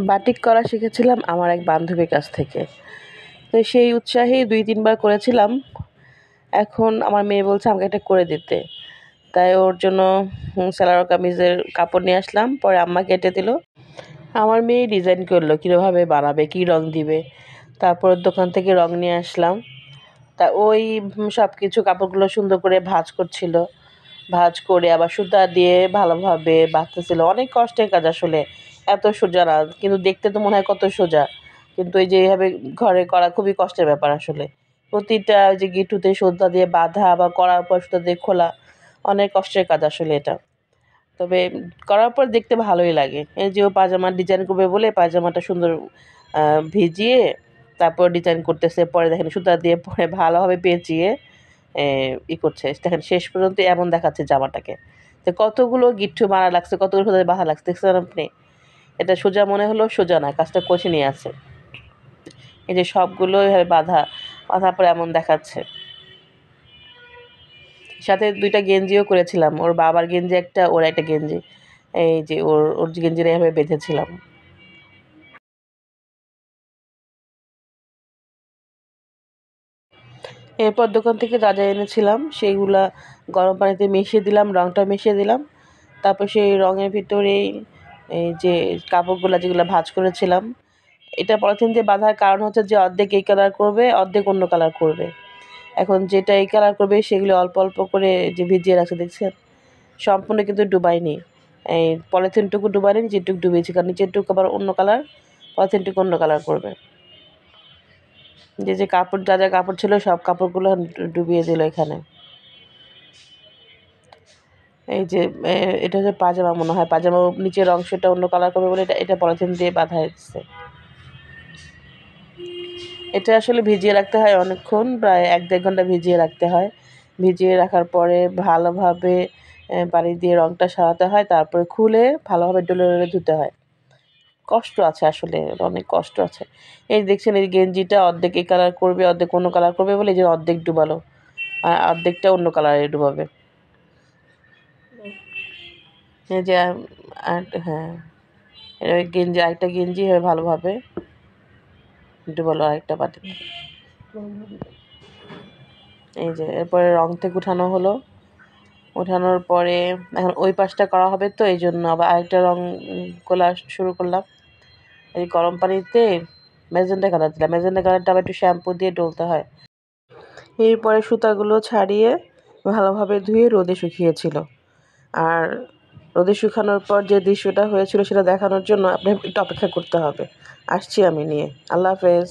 Batik করা শিখেছিলাম আমার এক বান্ধবীর কাছ থেকে। তো সেই উৎসাহেই ২-৩ বার করেছিলাম। এখন আমার মেয়ে বলছে আমাকে এটা করে দিতে। তাই ওর জন্য সালোয়ার কামিজের কাপড় নিয়ে আসলাম। পরে আম্মা কেটে দিল। আমার মেয়ে ডিজাইন করলো কীভাবে বানাবে, কী রং দিবে। তারপর দোকান থেকে রং নিয়ে আসলাম। তা ওই সব কিছু কাপড়গুলো সুন্দর করে ভাঁজ করছিল। ভাঁজ করে আবার সুতা দিয়ে ভালোভাবে বাঁধতেছিল। অনেক কষ্টের কাজ আসলে। এত সোজা না। কিন্তু দেখতে তো মনে হয় কত সোজা। কিন্তু এই যে এভাবে ঘরে করা খুবই কষ্টের ব্যাপার আসলে। প্রতিটা ওই যে গিঁটুতে সুতা দিয়ে বাঁধা বা করার পর সুতা দিয়ে খোলা, অনেক কষ্টের কাজ আসলে এটা। তবে করার পর দেখতে ভালোই লাগে। এই যে ও পায়জামার ডিজাইন করবে বলে পায়জামাটা সুন্দর ভিজিয়ে তারপর ডিজাইন করতেছে। পরে দেখেন সুতা দিয়ে পরে ভালোভাবে পেঁচিয়ে করছে। দেখেন শেষ পর্যন্ত এমন দেখাচ্ছে জামাটাকে। তো কতগুলো গিট্টু মারা লাগছে, কতগুলো সুতা দিয়ে বাঁধা লাগছে দেখছেন আপনি? এটা সোজা মনে হলেও সোজা না, কাজটা কঠিনই আছে। এই যে সবগুলো এভাবে বাঁধার পরে এমন দেখাচ্ছে। সাথে ২ টা গেঞ্জিও করেছিলাম। ওর বাবার গেঞ্জি একটা, ওর একটা গেঞ্জি। এই যে ওর গেঞ্জিটা এভাবে বেঁধেছিলাম। এরপর দোকান থেকে যা এনেছিলাম সেইগুলা গরম পানিতে মিশিয়ে দিলাম, রংটা মিশিয়ে দিলাম। তারপর সেই রঙের ভিতরেই এই যে কাপড়গুলা যেগুলা ভাঁজ করেছিলাম, এটা পলিথিন দিয়ে বাঁধার কারণ হচ্ছে যে অর্ধেক এই কালার করবে, অর্ধেক অন্য কালার করবে। এখন যেটা এই কালার করবে সেগুলো অল্প, অল্প করে যে ভিজিয়ে রাখছে দেখছেন? সম্পূর্ণ কিন্তু ডুবাইনি। এই পলিথিনটুকু ডুবাইনি, নিচেরটুকু ডুবিয়েছি। কারণ নিচেরটুকু আবার অন্য কালার, পলিথিনটুকু অন্য কালার করবে। যে কাপড় যা কাপড় ছিল সব কাপড়গুলো ডুবিয়ে দিল এখানে। এই যে এটা হচ্ছে পায়জামা মনে হয়। পায়জামার নিচের অংশটা অন্য কালার করবে বলে এটা পলিথিন দিয়ে বাঁধা হয়েছে। এটা আসলে ভিজিয়ে রাখতে হয় অনেকক্ষণ, প্রায় ১-১.৫ ঘন্টা ভিজিয়ে রাখতে হয়। ভিজিয়ে রাখার পরে ভালোভাবে পানি দিয়ে রংটা সরাতে হয়। তারপরে খুলে ভালোভাবে ডলে, ডলে ধুতে হয়। কষ্ট আছে আসলে, অনেক কষ্ট আছে। এই দেখছেন এই গেঞ্জিটা অর্ধেক এই কালার করবে, অর্ধেক অন্য কালার করবে বলে এই যে অর্ধেক ডুবালো। আর অর্ধেকটা অন্য কালারে ডুবাবে। এই যে হ্যাঁ, গেঞ্জি আরেকটা গেঞ্জি ভালোভাবে ডুবালো আরেকটা বাটিতে। এই যে এরপরে রং থেকে উঠানো হলো। ওঠানোর পরে এখন ওই পাশটা করা হবে, তো এই জন্য আবার আরেকটা রং গোলা শুরু করলাম। এই গরম পানিতে ম্যাজেন্টা কালার দিলাম। ম্যাজেন্টা কালারটা আবার একটু শ্যাম্পু দিয়ে ডলতে হয়। এরপরে সুতাগুলো ছাড়িয়ে ভালোভাবে ধুয়ে রোদে শুকিয়েছিল। আর রোদে শুকানোর পর যে দৃশ্যটা হয়েছিল সেটা দেখানোর জন্য আপনার একটু অপেক্ষা করতে হবে। আসছি আমি নিয়ে। আল্লাহ হাফেজ।